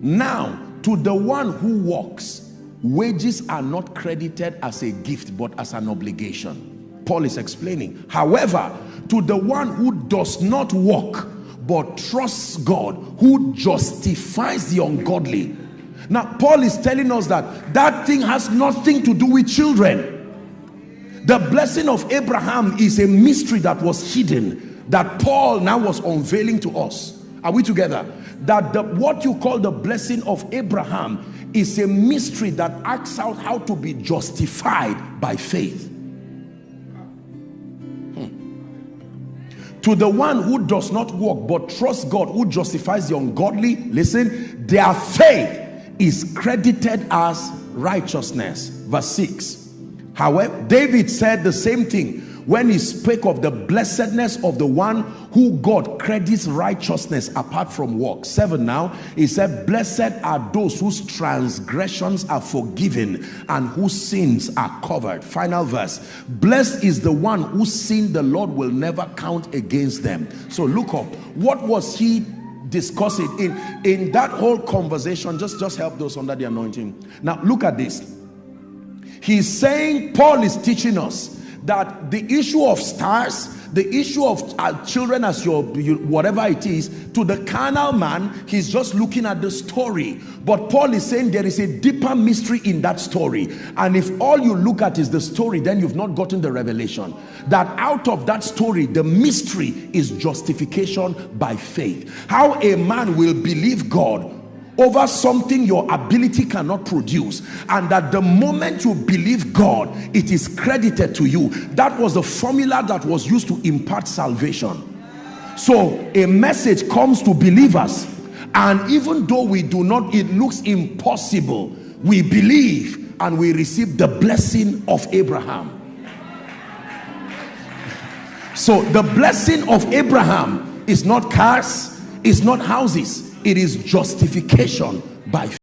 Now, to the one who works, wages are not credited as a gift, but as an obligation. Paul is explaining. However, to the one who does not work, but trusts God, who justifies the ungodly. Now, Paul is telling us that that thing has nothing to do with children. The blessing of Abraham is a mystery that was hidden, that Paul now was unveiling to us. Are we together? That what you call the blessing of Abraham is a mystery that acts out how to be justified by faith. To the one who does not work but trusts God, who justifies the ungodly, listen, their faith is credited as righteousness. Verse 6. However, David said the same thing when he spoke of the blessedness of the one who God credits righteousness apart from work. 7 now, he said, blessed are those whose transgressions are forgiven and whose sins are covered. Final verse. Blessed is the one whose sin the Lord will never count against them. So look up. What was he discussing in that whole conversation? Just help those under the anointing. Now look at this. He's saying, Paul is teaching us that the issue of stars, the issue of children as your whatever it is, to the carnal man, he's just looking at the story. But Paul is saying there is a deeper mystery in that story. And if all you look at is the story, then you've not gotten the revelation. That out of that story, the mystery is justification by faith. How a man will believe God over something your ability cannot produce, and that the moment you believe God, it is credited to you. That was the formula that was used to impart salvation. So a message comes to believers, and even though we do not, it looks impossible, we believe and we receive the blessing of Abraham. So the blessing of Abraham is not cars, it's not houses, it is justification by faith.